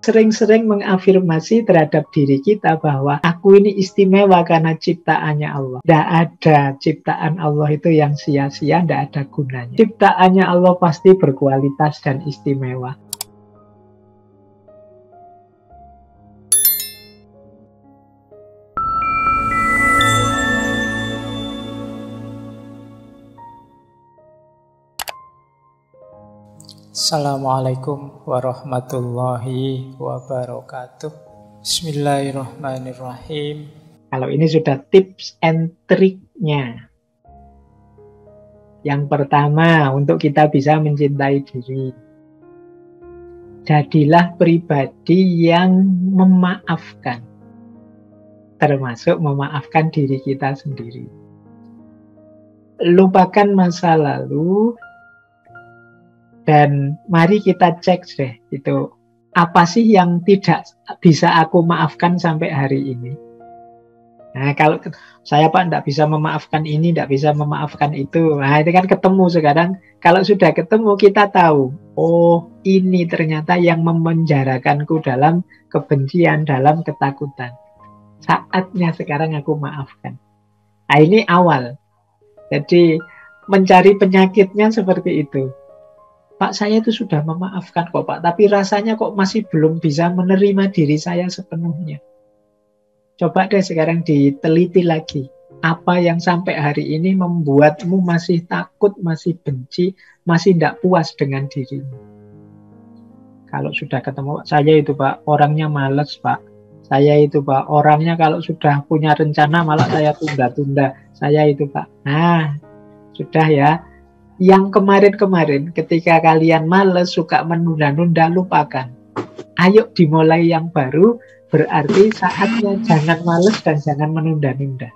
Sering-sering mengafirmasi terhadap diri kita bahwa aku ini istimewa karena ciptaannya Allah. Tidak ada ciptaan Allah itu yang sia-sia, tidak ada gunanya. Ciptaannya Allah pasti berkualitas dan istimewa. Assalamualaikum warahmatullahi wabarakatuh. Bismillahirrahmanirrahim. Kalau ini sudah tips and triknya. Yang pertama, untuk kita bisa mencintai diri. Jadilah pribadi yang memaafkan. Termasuk memaafkan diri kita sendiri. Lupakan masa lalu. Dan mari kita cek deh, itu apa sih yang tidak bisa aku maafkan sampai hari ini. Nah, kalau saya Pak tidak bisa memaafkan ini, tidak bisa memaafkan itu. Nah, itu kan ketemu sekarang. Kalau sudah ketemu, kita tahu, oh ini ternyata yang memenjarakanku dalam kebencian, dalam ketakutan. Saatnya sekarang aku maafkan. Nah, ini awal. Jadi mencari penyakitnya seperti itu. Pak, saya itu sudah memaafkan kok Pak, tapi rasanya kok masih belum bisa menerima diri saya sepenuhnya. Coba deh sekarang diteliti lagi. Apa yang sampai hari ini membuatmu masih takut, masih benci, masih tidak puas dengan dirimu. Kalau sudah ketemu, saya itu Pak, orangnya males Pak. Saya itu Pak, orangnya kalau sudah punya rencana malah saya tunda-tunda. Saya itu Pak. Nah, sudah ya. Yang kemarin-kemarin ketika kalian males, suka menunda-nunda, lupakan. Ayo dimulai yang baru, berarti saatnya jangan males dan jangan menunda-nunda.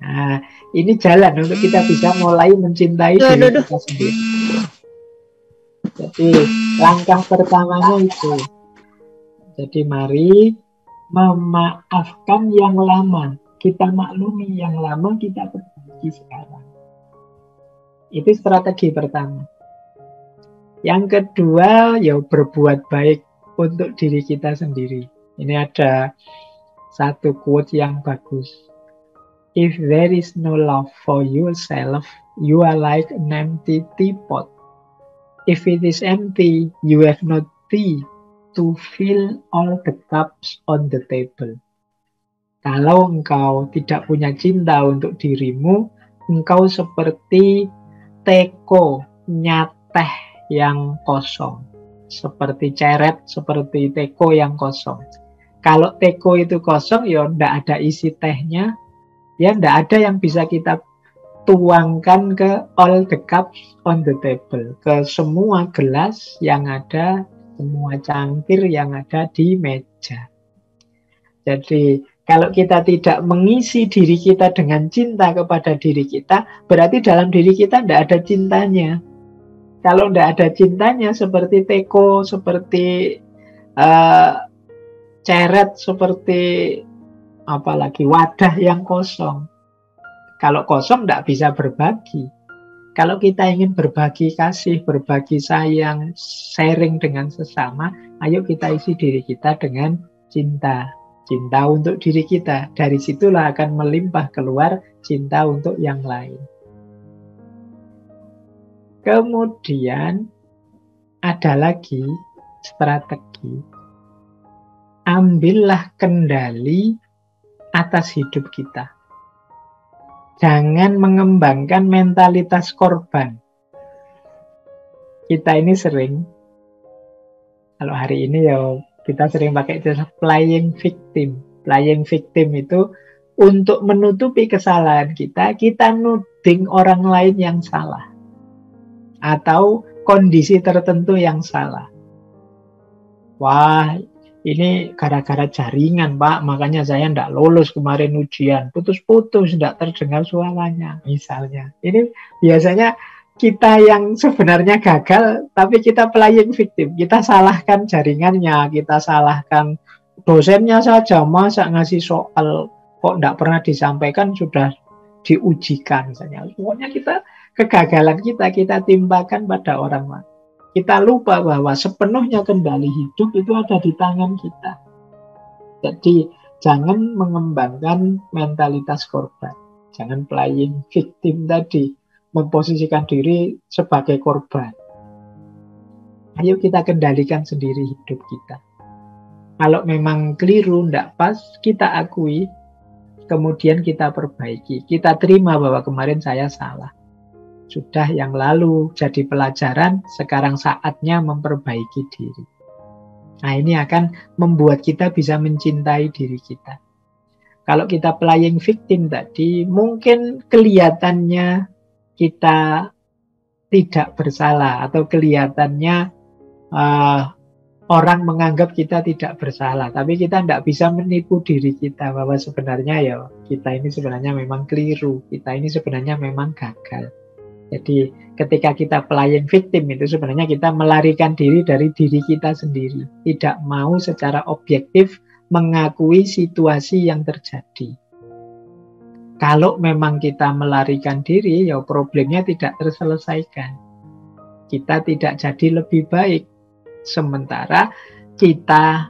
Nah, ini jalan untuk kita bisa mulai mencintai diri kita sendiri. Jadi, langkah pertamanya itu. Jadi, mari memaafkan yang lama. Kita maklumi yang lama, kita perbaiki sekarang. Itu strategi pertama. Yang kedua, ya berbuat baik untuk diri kita sendiri. Ini ada satu quote yang bagus. If there is no love for yourself, you are like an empty teapot. If it is empty, you have no tea to fill all the cups on the table. Kalau engkau tidak punya cinta untuk dirimu, engkau seperti teko nyateh yang kosong, seperti ceret, seperti teko yang kosong. Kalau teko itu kosong, ya tidak ada isi tehnya, ya tidak ada yang bisa kita tuangkan ke all the cups on the table, ke semua gelas yang ada, semua cangkir yang ada di meja. Jadi kalau kita tidak mengisi diri kita dengan cinta kepada diri kita, berarti dalam diri kita tidak ada cintanya. Kalau tidak ada cintanya, seperti teko, seperti ceret, seperti apalagi wadah yang kosong. Kalau kosong tidak bisa berbagi. Kalau kita ingin berbagi kasih, berbagi sayang, sharing dengan sesama, ayo kita isi diri kita dengan cinta. Cinta untuk diri kita, dari situlah akan melimpah keluar cinta untuk yang lain. Kemudian ada lagi strategi. Ambillah kendali atas hidup kita. Jangan mengembangkan mentalitas korban. Kita ini sering, kalau hari ini ya kita sering pakai istilah playing victim. Playing victim itu untuk menutupi kesalahan kita, kita nuding orang lain yang salah. Atau kondisi tertentu yang salah. Wah, ini gara-gara jaringan Pak, makanya saya tidak lolos kemarin ujian. Putus-putus, tidak terdengar suaranya, misalnya. Ini biasanya kita yang sebenarnya gagal, tapi kita playing victim. Kita salahkan jaringannya, kita salahkan dosennya saja. Masa ngasih soal kok tidak pernah disampaikan, sudah diujikan misalnya. Pokoknya kita, kegagalan kita timpakan pada orang lain. Kita lupa bahwa sepenuhnya kendali hidup itu ada di tangan kita. Jadi jangan mengembangkan mentalitas korban. Jangan playing victim tadi, memposisikan diri sebagai korban. Ayo kita kendalikan sendiri hidup kita. Kalau memang keliru, tidak pas, kita akui, kemudian kita perbaiki. Kita terima bahwa kemarin saya salah. Sudah yang lalu jadi pelajaran, sekarang saatnya memperbaiki diri. Nah, ini akan membuat kita bisa mencintai diri kita. Kalau kita playing victim tadi, mungkin kelihatannya kita tidak bersalah atau kelihatannya orang menganggap kita tidak bersalah, tapi kita tidak bisa menipu diri kita bahwa sebenarnya ya kita ini sebenarnya memang keliru, kita ini sebenarnya memang gagal. Jadi ketika kita playing victim itu sebenarnya kita melarikan diri dari diri kita sendiri. Tidak mau secara objektif mengakui situasi yang terjadi. Kalau memang kita melarikan diri, ya problemnya tidak terselesaikan. Kita tidak jadi lebih baik. Sementara kita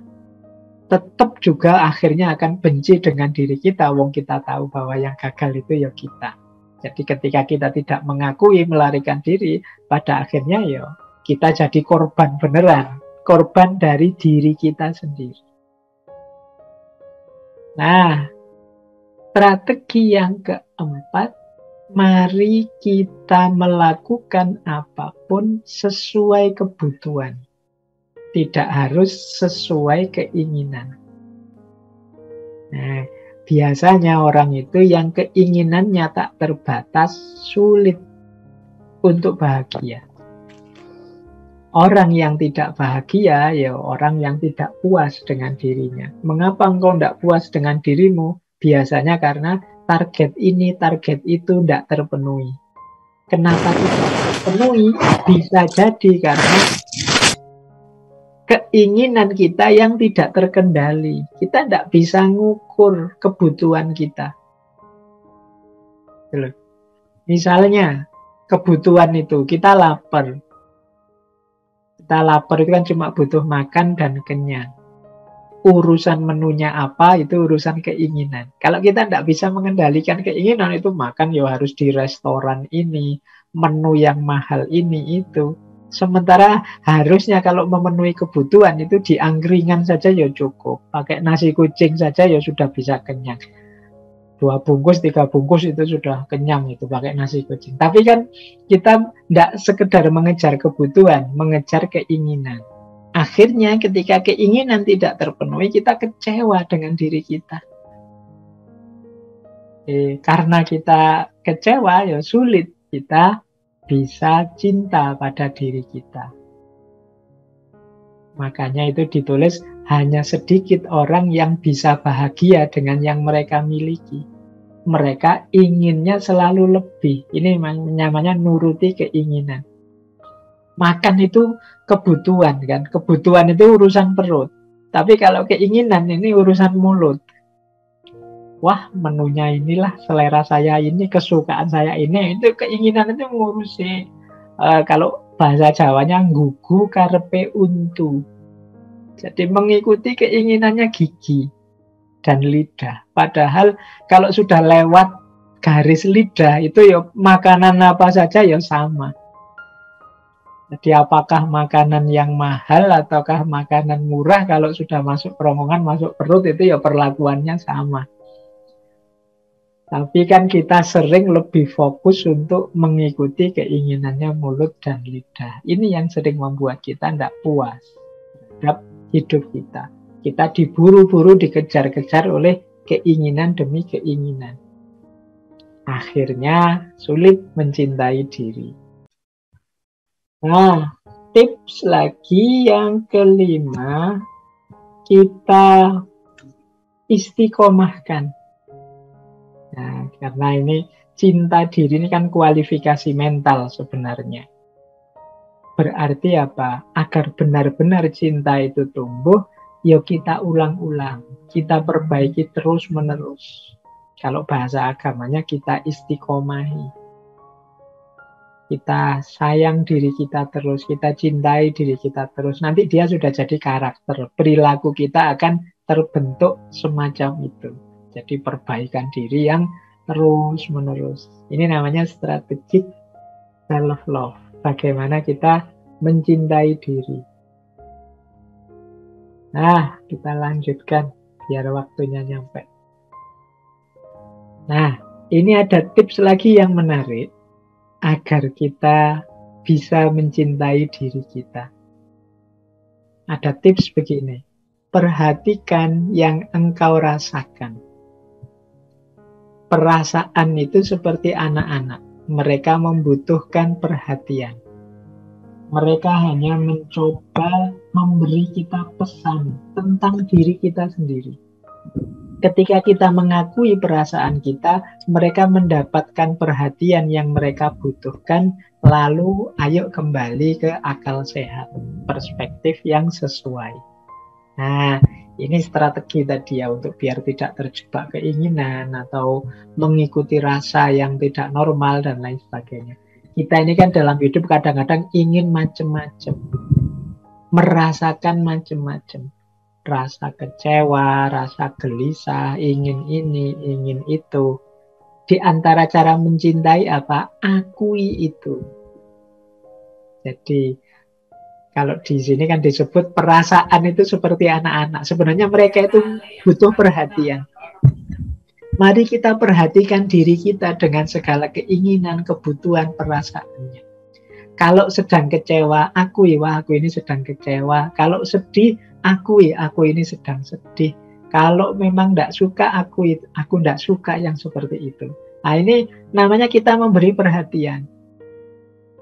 tetap juga akhirnya akan benci dengan diri kita. Wong kita tahu bahwa yang gagal itu ya kita. Jadi ketika kita tidak mengakui, melarikan diri, pada akhirnya ya kita jadi korban beneran. Korban dari diri kita sendiri. Nah, strategi yang keempat, mari kita melakukan apapun sesuai kebutuhan. Tidak harus sesuai keinginan. Nah, biasanya orang itu yang keinginannya tak terbatas, sulit untuk bahagia. Orang yang tidak bahagia, ya orang yang tidak puas dengan dirinya. Mengapa engkau tidak puas dengan dirimu? Biasanya karena target ini, target itu tidak terpenuhi. Kenapa tidak terpenuhi? Bisa jadi karena keinginan kita yang tidak terkendali. Kita tidak bisa ngukur kebutuhan kita. Misalnya, kebutuhan itu, kita lapar. Kita lapar itu kan cuma butuh makan dan kenyang. Urusan menunya apa, itu urusan keinginan. Kalau kita tidak bisa mengendalikan keinginan, itu makan ya harus di restoran ini, menu yang mahal ini, itu. Sementara harusnya kalau memenuhi kebutuhan itu di angkringan saja ya cukup. Pakai nasi kucing saja ya sudah bisa kenyang. 2 bungkus, 3 bungkus itu sudah kenyang itu pakai nasi kucing. Tapi kan kita tidak sekedar mengejar kebutuhan, mengejar keinginan. Akhirnya ketika keinginan tidak terpenuhi, kita kecewa dengan diri kita. Karena kita kecewa ya sulit kita bisa cinta pada diri kita. Makanya itu ditulis hanya sedikit orang yang bisa bahagia dengan yang mereka miliki. Mereka inginnya selalu lebih. Ini namanya nuruti keinginan. Makan itu kebutuhan kan. Kebutuhan itu urusan perut. Tapi kalau keinginan ini urusan mulut. Wah, menunya inilah, selera saya ini, kesukaan saya ini, itu keinginan itu ngurusi. Kalau bahasa Jawanya nggugu karepe untu. Jadi mengikuti keinginannya gigi dan lidah. Padahal kalau sudah lewat garis lidah itu ya makanan apa saja ya sama. Jadi apakah makanan yang mahal ataukah makanan murah, kalau sudah masuk kerongkongan, masuk perut itu ya perlakuannya sama. Tapi kan kita sering lebih fokus untuk mengikuti keinginannya mulut dan lidah. Ini yang sering membuat kita tidak puas terhadap hidup kita. Kita diburu-buru, dikejar-kejar oleh keinginan demi keinginan. Akhirnya sulit mencintai diri. Nah, tips lagi yang kelima, kita istiqomahkan. Nah, karena ini cinta diri ini kan kualifikasi mental sebenarnya. Berarti apa? Agar benar-benar cinta itu tumbuh, ya kita ulang-ulang. Kita perbaiki terus-menerus. Kalau bahasa agamanya kita istiqomahi. kita sayang diri kita terus, kita cintai diri kita terus, nanti dia sudah jadi karakter. Perilaku kita akan terbentuk semacam itu. Jadi perbaikan diri yang terus-menerus. Ini namanya strategic self-love. Bagaimana kita mencintai diri. Nah, kita lanjutkan biar waktunya nyampe. Nah, ini ada tips lagi yang menarik agar kita bisa mencintai diri kita. Ada tips begini. Perhatikan yang engkau rasakan. Perasaan itu seperti anak-anak. Mereka membutuhkan perhatian. Mereka hanya mencoba memberi kita pesan tentang diri kita sendiri. Ketika kita mengakui perasaan kita, mereka mendapatkan perhatian yang mereka butuhkan, lalu ayo kembali ke akal sehat, perspektif yang sesuai. Nah, ini strategi tadi ya, untuk biar tidak terjebak keinginan atau mengikuti rasa yang tidak normal dan lain sebagainya. Kita ini kan dalam hidup kadang-kadang ingin macam-macam, merasakan macam-macam. Rasa kecewa, rasa gelisah, ingin ini, ingin itu. Di antara cara mencintai apa? Akui itu. Jadi kalau di sini kan disebut perasaan itu seperti anak-anak. Sebenarnya mereka itu butuh perhatian. Mari kita perhatikan diri kita dengan segala keinginan, kebutuhan, perasaannya. Kalau sedang kecewa, akui, wah aku ini sedang kecewa. Kalau sedih, akui, aku ini sedang sedih. Kalau memang tidak suka, akui, aku tidak suka yang seperti itu. Nah, ini namanya kita memberi perhatian.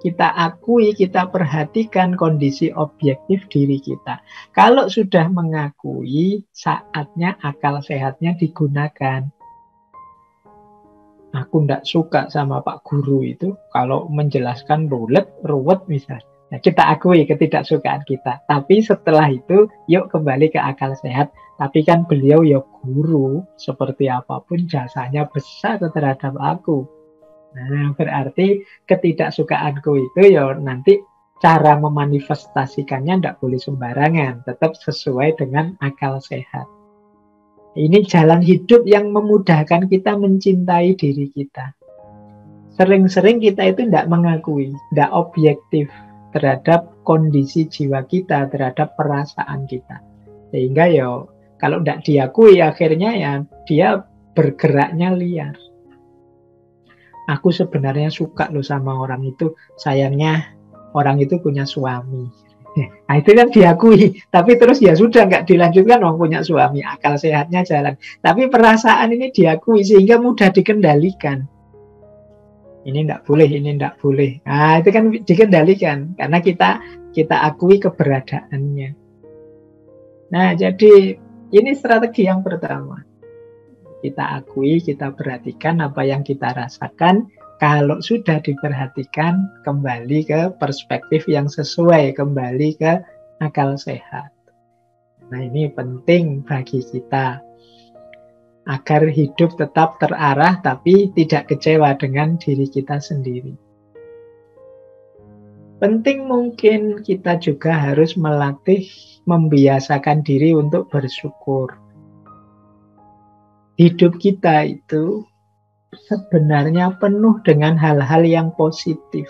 Kita akui, kita perhatikan kondisi objektif diri kita. Kalau sudah mengakui, saatnya akal sehatnya digunakan. Aku tidak suka sama Pak Guru itu kalau menjelaskan ruwet misalnya. Nah, kita akui ketidaksukaan kita. Tapi setelah itu, yuk kembali ke akal sehat. Tapi kan beliau ya guru, seperti apapun jasanya besar terhadap aku. Nah, berarti ketidaksukaanku itu ya nanti cara memanifestasikannya tidak boleh sembarangan. Tetap sesuai dengan akal sehat. Ini jalan hidup yang memudahkan kita mencintai diri kita. Sering-sering kita itu tidak mengakui, tidak objektif terhadap kondisi jiwa kita, terhadap perasaan kita. Sehingga ya kalau tidak diakui akhirnya ya dia bergeraknya liar. Aku sebenarnya suka loh sama orang itu, sayangnya orang itu punya suami. Nah itu kan diakui, tapi terus ya sudah nggak dilanjutkan, orang punya suami, akal sehatnya jalan. Tapi perasaan ini diakui sehingga mudah dikendalikan. Ini tidak boleh, ini tidak boleh. Nah itu kan dikendalikan karena kita akui keberadaannya. Nah jadi ini strategi yang pertama. Kita akui, kita perhatikan apa yang kita rasakan. Kalau sudah diperhatikan, kembali ke perspektif yang sesuai, kembali ke akal sehat. Nah ini penting bagi kita agar hidup tetap terarah tapi tidak kecewa dengan diri kita sendiri. Penting mungkin kita juga harus melatih, membiasakan diri untuk bersyukur. Hidup kita itu sebenarnya penuh dengan hal-hal yang positif.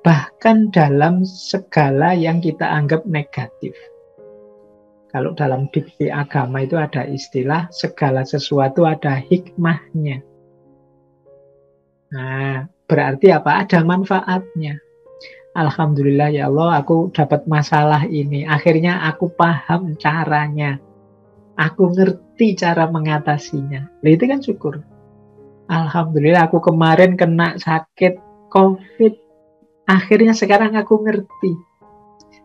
Bahkan dalam segala yang kita anggap negatif. Kalau dalam diksi agama itu ada istilah segala sesuatu ada hikmahnya. Nah, berarti apa? Ada manfaatnya. Alhamdulillah ya Allah, aku dapat masalah ini. Akhirnya aku paham caranya. Aku ngerti cara mengatasinya. Nah, itu kan syukur. Alhamdulillah aku kemarin kena sakit COVID. Akhirnya sekarang aku ngerti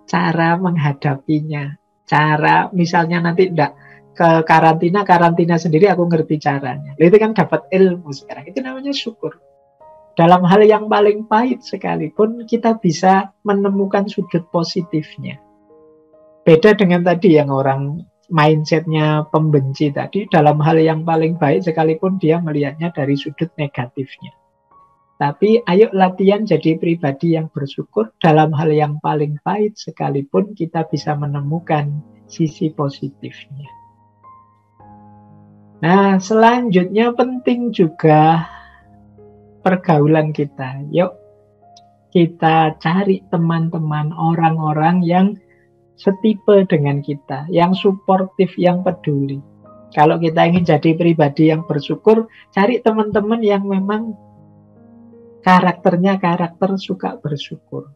cara menghadapinya. Cara misalnya nanti enggak ke karantina sendiri aku ngerti caranya. Itu kan dapat ilmu sekarang. Itu namanya syukur. Dalam hal yang paling pahit sekalipun kita bisa menemukan sudut positifnya. Beda dengan tadi yang orang mindsetnya pembenci tadi, dalam hal yang paling baik sekalipun dia melihatnya dari sudut negatifnya. Tapi ayo latihan jadi pribadi yang bersyukur dalam hal yang paling pahit sekalipun kita bisa menemukan sisi positifnya. Nah, selanjutnya penting juga pergaulan kita. Yuk kita cari teman-teman, orang-orang yang setipe dengan kita, yang suportif, yang peduli. Kalau kita ingin jadi pribadi yang bersyukur, cari teman-teman yang memang karakternya karakter suka bersyukur.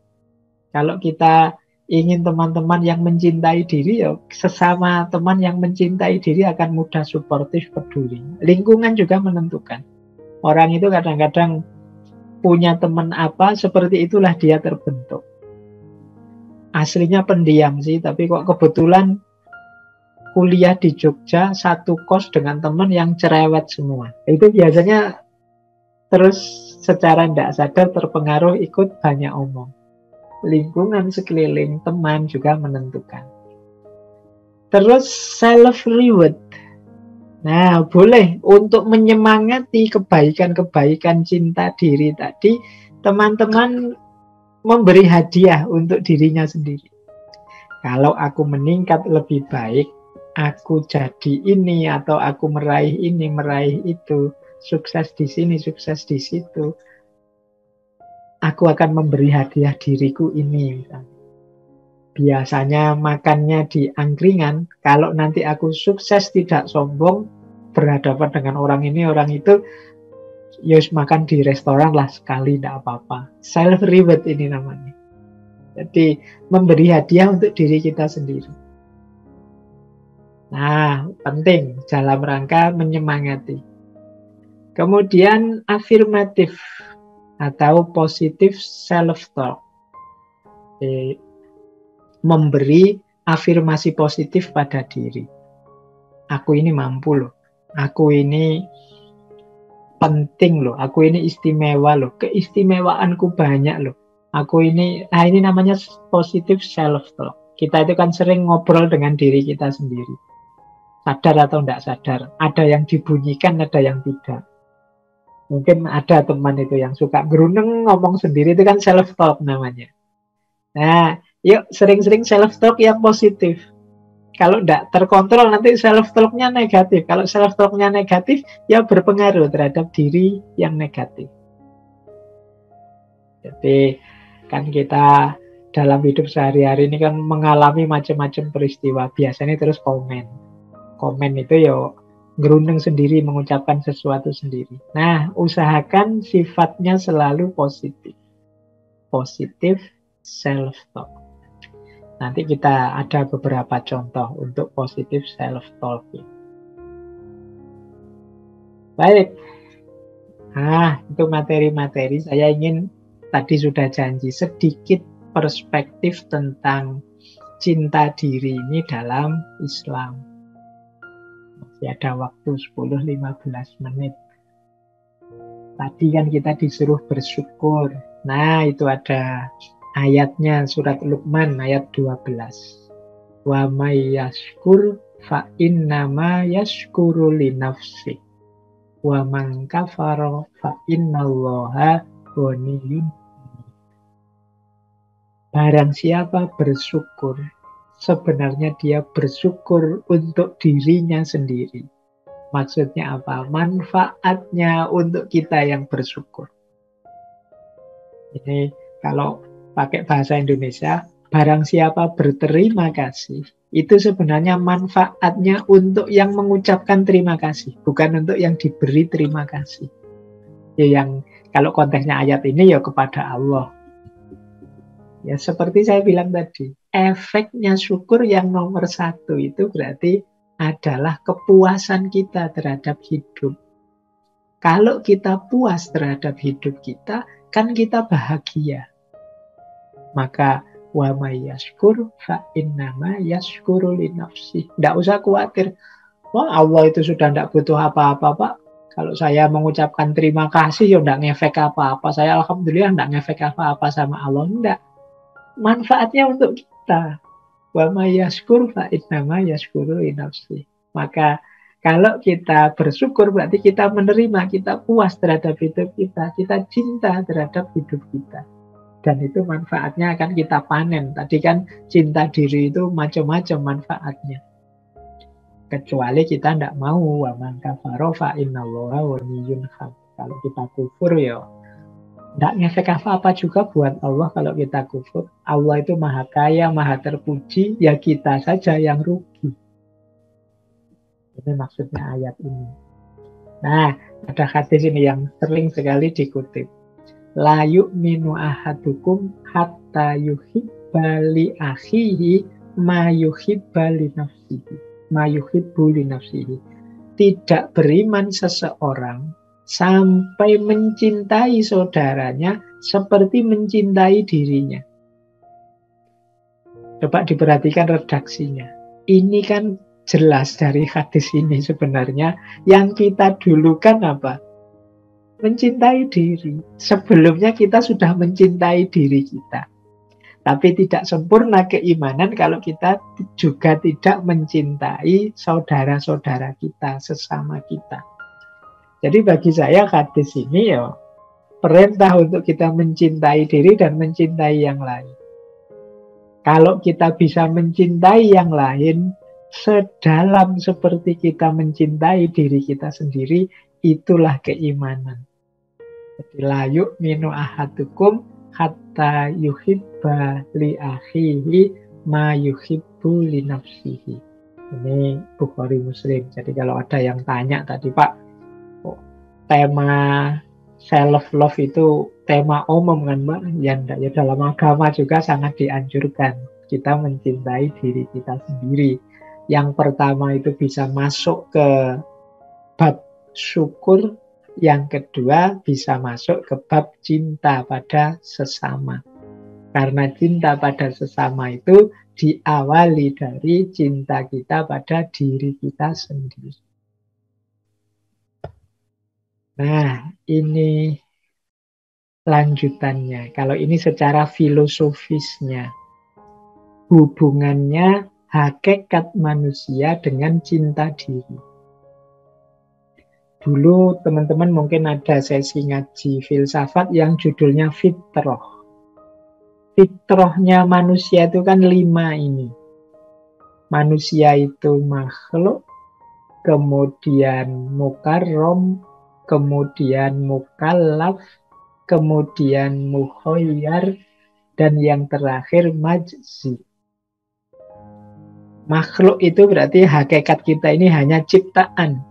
Kalau kita ingin teman-teman yang mencintai diri, ya sesama teman yang mencintai diri akan mudah suportif, peduli. Lingkungan juga menentukan. Orang itu kadang-kadang punya teman apa, seperti itulah dia terbentuk. Aslinya pendiam sih, tapi kok kebetulan kuliah di Jogja, satu kos dengan teman yang cerewet semua. Itu biasanya terus secara tidak sadar terpengaruh ikut banyak omong. Lingkungan sekeliling, teman juga menentukan. Terus self-reward. Nah, boleh untuk menyemangati kebaikan-kebaikan cinta diri tadi, teman-teman memberi hadiah untuk dirinya sendiri. Kalau aku meningkat lebih baik, aku jadi ini, atau aku meraih ini, meraih itu, sukses di sini, sukses di situ, aku akan memberi hadiah diriku ini. Biasanya makannya di angkringan, kalau nanti aku sukses tidak sombong, berhadapan dengan orang ini, orang itu, yus makan di restoran lah sekali, tidak apa-apa. Self-reward ini namanya. Jadi memberi hadiah untuk diri kita sendiri. Nah, penting dalam rangka menyemangati. Kemudian afirmatif atau positive self-talk. Memberi afirmasi positif pada diri. Aku ini mampu loh. Aku ini penting loh. Aku ini istimewa loh. Keistimewaanku banyak loh. Aku ini, nah ini namanya positive self-talk. Kita itu kan sering ngobrol dengan diri kita sendiri. Sadar atau tidak sadar. Ada yang dibunyikan, ada yang tidak. Mungkin ada teman itu yang suka geruneng ngomong sendiri, itu kan self-talk namanya. Nah, yuk sering-sering self-talk yang positif. Kalau tidak terkontrol nanti self-talknya negatif. Kalau self-talknya negatif, ya berpengaruh terhadap diri yang negatif. Jadi kan kita dalam hidup sehari-hari ini kan mengalami macam-macam peristiwa. Biasanya terus komen. Komen itu ya gerundeng sendiri, mengucapkan sesuatu sendiri. Nah, usahakan sifatnya selalu positif. Positif self-talk. Nanti kita ada beberapa contoh untuk positif self-talk. Baik. Nah, itu materi-materi. Saya ingin, tadi sudah janji, sedikit perspektif tentang cinta diri ini dalam Islam. Masih ada waktu 10-15 menit. Tadi kan kita disuruh bersyukur. Nah, itu ada ayatnya, surat Luqman ayat 12. Wa may yashkur fa innama yashkuru li nafsi. Wa man kafara fa innallaha ghaniyyun. Barang siapa bersyukur, sebenarnya dia bersyukur untuk dirinya sendiri. Maksudnya apa? Manfaatnya untuk kita yang bersyukur. Ini kalau pakai bahasa Indonesia, barang siapa berterima kasih, itu sebenarnya manfaatnya untuk yang mengucapkan terima kasih, bukan untuk yang diberi terima kasih. Ya, yang kalau konteksnya ayat ini ya kepada Allah. Ya seperti saya bilang tadi, efeknya syukur yang nomor satu itu berarti adalah kepuasan kita terhadap hidup. Kalau kita puas terhadap hidup kita, kan kita bahagia. Maka wa may yashkur fa innama yashkuru li nafsi. Tidak usah khawatir. Wah, Allah itu sudah tidak butuh apa-apa, Pak. Kalau saya mengucapkan terima kasih, ya tidak ngefek apa-apa. Saya alhamdulillah tidak ngefek apa-apa sama Allah. Tidak. Manfaatnya untuk kita. Wa may yashkur fa innama yashkuru li nafsi. Maka Kalau kita bersyukur berarti kita menerima, kita puas terhadap hidup kita cinta terhadap hidup kita. Dan itu manfaatnya akan kita panen. Tadi kan cinta diri itu macam-macam manfaatnya. Kecuali kita tidak mau, wa man kafara fa innallaha ghaniyyun hamid. Kalau kita kufur ya tidak ngefek apa-apa juga buat Allah kalau kita kufur. Allah itu maha kaya, maha terpuji, ya kita saja yang rugi. Ini maksudnya ayat ini. Nah, ada hadis ini yang sering sekali dikutip. La yu'minu ahadukum hatta yuhibba li akhihi ma yuhibba li nafsihi. Ma yuhibbu li nafsihi. Tidak beriman seseorang sampai mencintai saudaranya seperti mencintai dirinya. Coba diperhatikan redaksinya. Ini kan jelas dari hadis ini sebenarnya yang kita dulukan apa? Mencintai diri. Sebelumnya kita sudah mencintai diri kita. Tapi tidak sempurna keimanan kalau kita juga tidak mencintai saudara-saudara kita, sesama kita. Jadi bagi saya hadis ini ya perintah untuk kita mencintai diri dan mencintai yang lain. Kalau kita bisa mencintai yang lain sedalam seperti kita mencintai diri kita sendiri, itulah keimanan. Jadi la yu'minu ahadukum hatta yuhibba li akhihi ma yuhibbu li nafsihi. Ini Bukhari Muslim. Jadi kalau ada yang tanya tadi, Pak, tema self love itu tema umum kan, Mbak? Ya enggak, ya dalam agama juga sangat dianjurkan kita mencintai diri kita sendiri. Yang pertama itu bisa masuk ke bab syukur, yang kedua bisa masuk ke bab cinta pada sesama. Karena cinta pada sesama itu diawali dari cinta kita pada diri kita sendiri. Nah, ini lanjutannya. Kalau ini secara filosofisnya, hubungannya hakikat manusia dengan cinta diri. Dulu teman-teman mungkin ada sesi ngaji filsafat yang judulnya fitrah. Fitrahnya manusia itu kan 5 ini. Manusia itu makhluk, kemudian mukarram, kemudian mukallaf, kemudian mukhayyar, dan yang terakhir majzi. Makhluk itu berarti hakikat kita ini hanya ciptaan.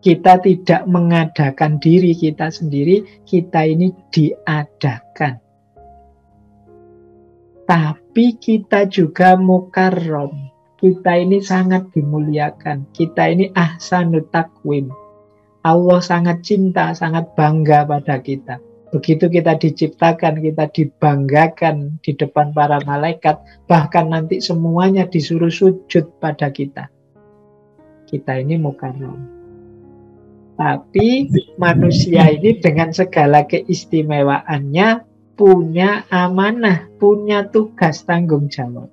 Kita tidak mengadakan diri kita sendiri, kita ini diadakan. Tapi kita juga mukarram. Kita ini sangat dimuliakan. Kita ini ahsanut takwim. Allah sangat cinta, sangat bangga pada kita. Begitu kita diciptakan, kita dibanggakan di depan para malaikat, bahkan nanti semuanya disuruh sujud pada kita. Kita ini mukarram. Tapi manusia ini dengan segala keistimewaannya punya amanah, punya tugas tanggung jawab.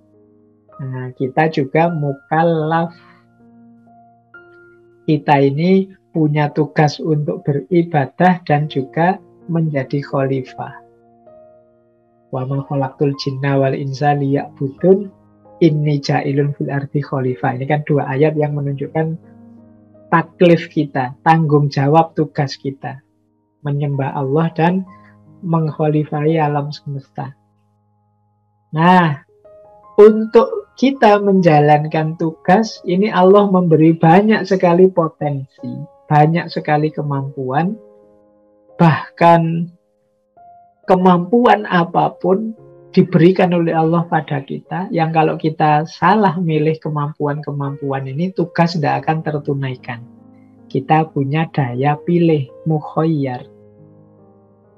Nah, kita juga mukallaf. Kita ini punya tugas untuk beribadah dan juga menjadi khalifah. Wa ma khalaqtul jinna wal insa liya'budun inni ja'ilun fil ardi khalifah. Ini kan 2 ayat yang menunjukkan taklif kita, tanggung jawab tugas kita. Menyembah Allah dan mengkhalifahi alam semesta. Nah, untuk kita menjalankan tugas, ini Allah memberi banyak sekali potensi, banyak sekali kemampuan, bahkan kemampuan apapun diberikan oleh Allah pada kita, yang kalau kita salah milih kemampuan-kemampuan ini, tugas tidak akan tertunaikan. Kita punya daya pilih, mukhayyar.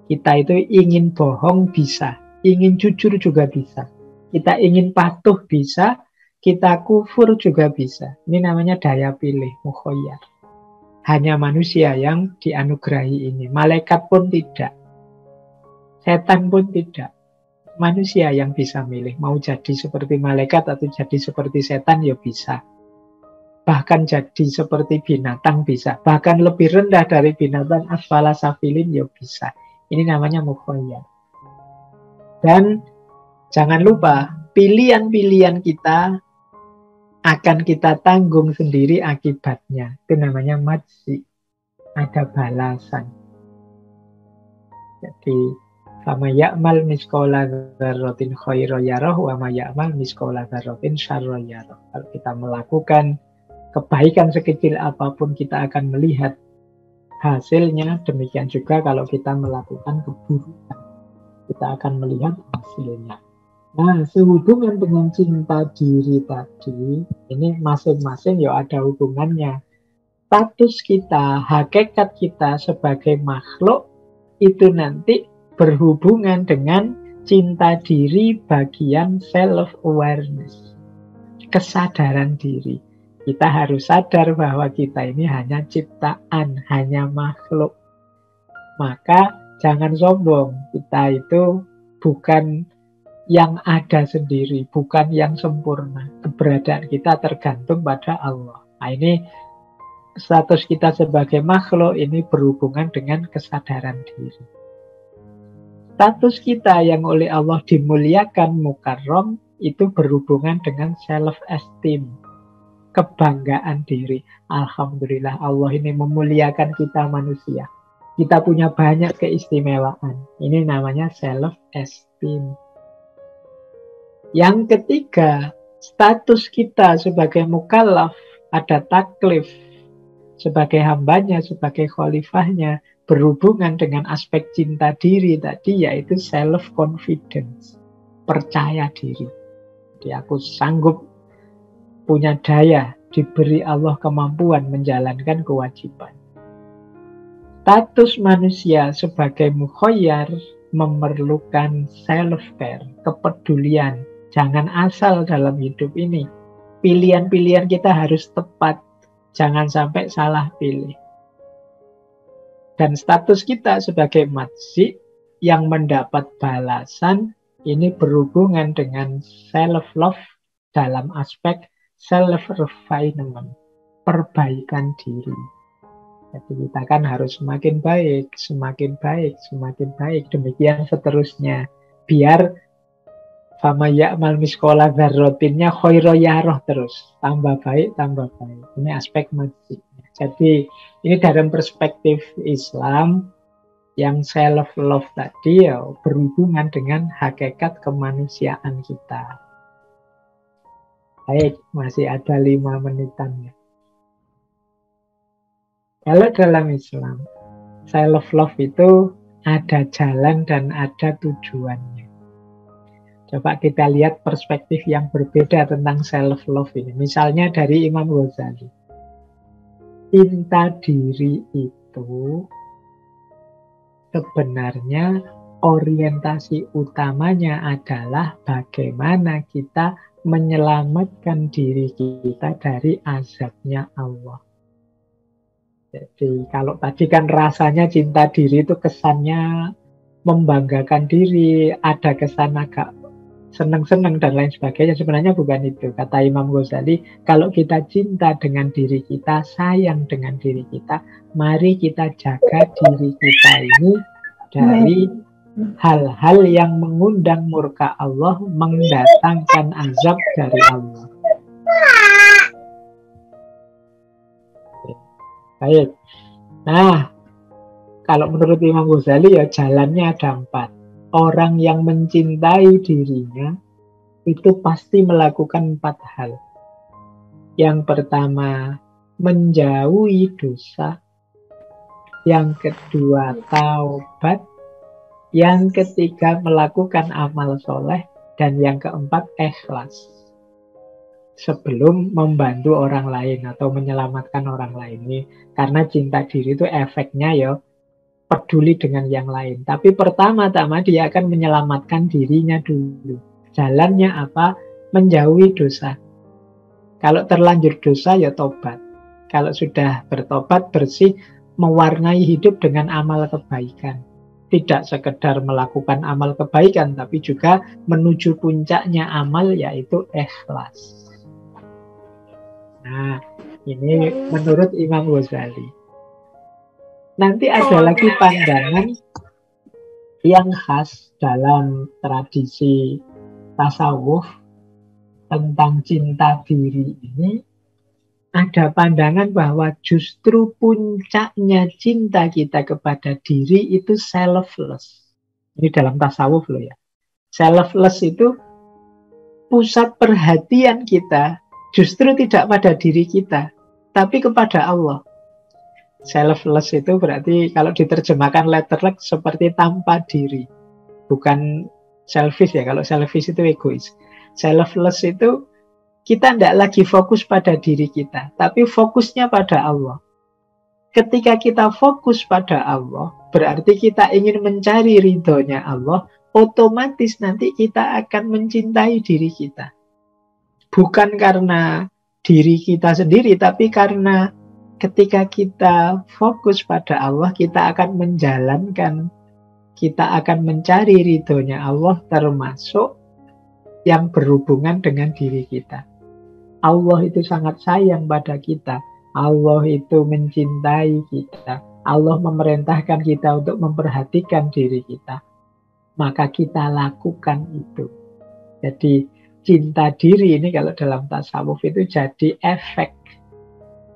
Kita itu ingin bohong bisa, ingin jujur juga bisa. Kita ingin patuh bisa, kita kufur juga bisa. Ini namanya daya pilih, mukhayyar. Hanya manusia yang dianugerahi ini. Malaikat pun tidak. Setan pun tidak. Manusia yang bisa milih. Mau jadi seperti malaikat atau jadi seperti setan ya bisa. bahkan jadi seperti binatang bisa, bahkan lebih rendah dari binatang, asfala safilin ya bisa. Ini namanya mukhayyar. Dan jangan lupa, pilihan-pilihan kita akan kita tanggung sendiri akibatnya. Itu namanya majzi. Ada balasan. Jadi, fama ya'mal miskola dzarratin khairan yarah wa ma ya'mal miskola dzarratin syarran yarah. Kalau kita melakukan kebaikan sekecil apapun, kita akan melihat hasilnya. Demikian juga kalau kita melakukan keburukan, kita akan melihat hasilnya. Nah, sehubungan dengan cinta diri tadi, ini masing-masing ya ada hubungannya. Status kita, hakikat kita sebagai makhluk itu nanti berhubungan dengan cinta diri bagian self-awareness, kesadaran diri. Kita harus sadar bahwa kita ini hanya ciptaan, hanya makhluk. Maka jangan sombong, kita itu bukan yang ada sendiri, bukan yang sempurna. Keberadaan kita tergantung pada Allah. Nah, ini status kita sebagai makhluk ini berhubungan dengan kesadaran diri. Status kita yang oleh Allah dimuliakan, mukarram, itu berhubungan dengan self-esteem, kebanggaan diri. Alhamdulillah Allah ini memuliakan kita manusia. Kita punya banyak keistimewaan. Ini namanya self-esteem. Yang ketiga, status kita sebagai mukallaf, ada taklif, sebagai hambanya, sebagai khalifahnya, berhubungan dengan aspek cinta diri tadi, yaitu self-confidence, percaya diri. Jadi aku sanggup, punya daya, diberi Allah kemampuan menjalankan kewajiban. Status manusia sebagai mukhayyar memerlukan self-care, kepedulian. Jangan asal dalam hidup ini. Pilihan-pilihan kita harus tepat. Jangan sampai salah pilih. Dan status kita sebagai majzi yang mendapat balasan ini berhubungan dengan self-love dalam aspek self-refinement, perbaikan diri. Jadi kita kan harus semakin baik, semakin baik, semakin baik. Demikian seterusnya. Biar fama ya'mal miskola dzarratinnya khairan yarah terus. Tambah baik, tambah baik. Ini aspek majzi. Jadi ini dalam perspektif Islam yang self-love tadi ya berhubungan dengan hakikat kemanusiaan kita. Baik, masih ada 5 menitan ya. Kalau dalam Islam, self-love itu ada jalan dan ada tujuannya. Coba kita lihat perspektif yang berbeda tentang self-love ini. Misalnya dari Imam Ghazali. Cinta diri itu sebenarnya orientasi utamanya adalah bagaimana kita menyelamatkan diri kita dari azabnya Allah. Jadi kalau tadi kan rasanya cinta diri itu kesannya membanggakan diri, ada kesan agak senang-senang dan lain sebagainya. Sebenarnya bukan itu. Kata Imam Ghazali, kalau kita cinta dengan diri kita, sayang dengan diri kita, mari kita jaga diri kita ini dari hal-hal yang mengundang murka Allah, mendatangkan azab dari Allah. Baik. Nah, kalau menurut Imam Ghazali ya jalannya ada 4. Orang yang mencintai dirinya itu pasti melakukan 4 hal. Yang pertama, menjauhi dosa. Yang kedua, taubat. Yang ketiga, melakukan amal soleh. Dan yang keempat, ikhlas. Sebelum membantu orang lain atau menyelamatkan orang lain ini. Karena cinta diri itu efeknya ya peduli dengan yang lain. Tapi pertama-tama dia akan menyelamatkan dirinya dulu. Jalannya apa? Menjauhi dosa. Kalau terlanjur dosa ya tobat. Kalau sudah bertobat bersih, mewarnai hidup dengan amal kebaikan. Tidak sekedar melakukan amal kebaikan, tapi juga menuju puncaknya amal yaitu ikhlas. Nah, Ini menurut Imam Ghazali. Nanti ada lagi pandangan yang khas dalam tradisi tasawuf tentang cinta diri ini. Ada pandangan bahwa justru puncaknya cinta kita kepada diri itu selfless. Ini dalam tasawuf loh ya. Selfless itu pusat perhatian kita justru tidak pada diri kita, tapi kepada Allah. Selfless itu berarti kalau diterjemahkan letterlek seperti tanpa diri. Bukan selfish ya, kalau selfish itu egois. Selfless itu kita tidak lagi fokus pada diri kita, tapi fokusnya pada Allah. Ketika kita fokus pada Allah, berarti kita ingin mencari ridhonya Allah, otomatis nanti kita akan mencintai diri kita. Bukan karena diri kita sendiri, tapi karena ketika kita fokus pada Allah, kita akan menjalankan, kita akan mencari ridhonya Allah, termasuk yang berhubungan dengan diri kita. Allah itu sangat sayang pada kita. Allah itu mencintai kita. Allah memerintahkan kita untuk memperhatikan diri kita. Maka kita lakukan itu. Jadi cinta diri ini kalau dalam tasawuf itu jadi efek.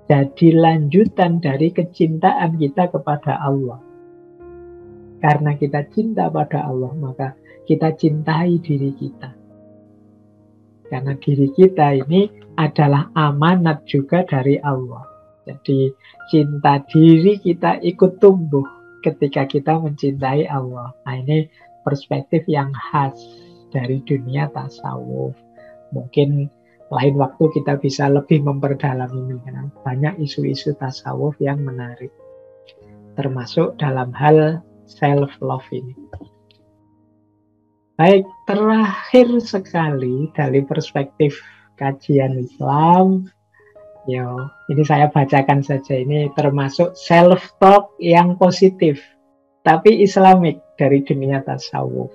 Jadi lanjutan dari kecintaan kita kepada Allah. Karena kita cinta pada Allah, maka kita cintai diri kita. Karena diri kita ini adalah amanat juga dari Allah. Jadi cinta diri kita ikut tumbuh ketika kita mencintai Allah. Nah, ini perspektif yang khas dari dunia tasawuf. Mungkin lain waktu kita bisa lebih memperdalam ini, karena banyak isu-isu tasawuf yang menarik. Termasuk dalam hal self-love ini. Baik, terakhir sekali dari perspektif kajian Islam, ini saya bacakan saja, ini termasuk self-talk yang positif, tapi Islamik dari dunia tasawuf.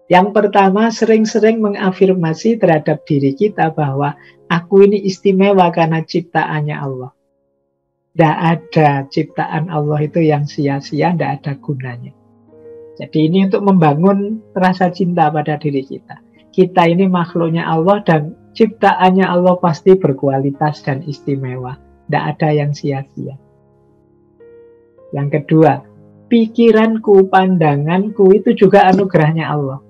Yang pertama, sering-sering mengafirmasi terhadap diri kita bahwa aku ini istimewa karena ciptaannya Allah. Tidak ada ciptaan Allah itu yang sia-sia, tidak ada gunanya. Jadi ini untuk membangun rasa cinta pada diri kita. Kita ini makhluknya Allah dan ciptaannya Allah pasti berkualitas dan istimewa. Tidak ada yang sia-sia. Yang kedua, pikiranku, pandanganku itu juga anugerahnya Allah.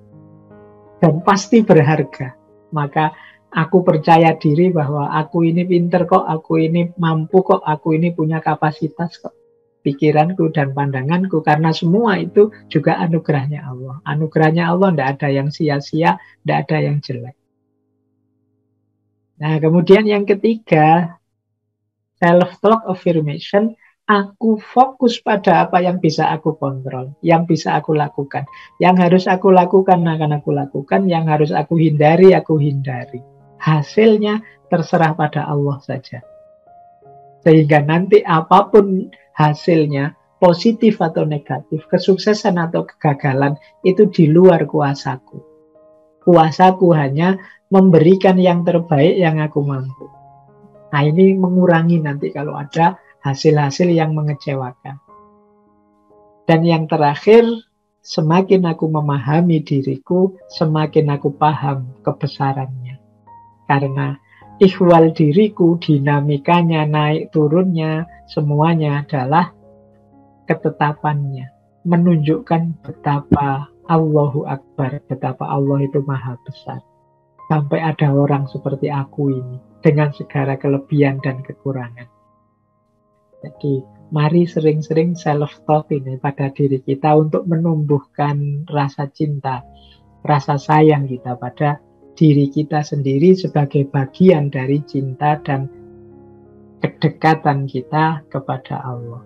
Dan pasti berharga. Maka aku percaya diri bahwa aku ini pinter kok, aku ini mampu kok, aku ini punya kapasitas kok. Pikiranku dan pandanganku, karena semua itu juga anugerahnya Allah. Anugerahnya Allah, tidak ada yang sia-sia, tidak ada yang jelek. Nah, kemudian yang ketiga, self-talk affirmation, aku fokus pada apa yang bisa aku kontrol, yang bisa aku lakukan. Yang harus aku lakukan akan aku lakukan, yang harus aku hindari, aku hindari. Hasilnya terserah pada Allah saja. Sehingga nanti apapun hasilnya, positif atau negatif, kesuksesan atau kegagalan, itu di luar kuasaku. Kuasaku hanya memberikan yang terbaik yang aku mampu. Nah, ini mengurangi nanti kalau ada hasil-hasil yang mengecewakan. Dan yang terakhir, semakin aku memahami diriku, semakin aku paham kebesarannya. Karena ihwal diriku, dinamikanya, naik turunnya, semuanya adalah ketetapannya. Menunjukkan betapa Allahu Akbar, betapa Allah itu maha besar. Sampai ada orang seperti aku ini, dengan segala kelebihan dan kekurangan. Jadi, mari sering-sering self-talk ini pada diri kita untuk menumbuhkan rasa cinta, rasa sayang kita pada diri kita sendiri sebagai bagian dari cinta dan kedekatan kita kepada Allah.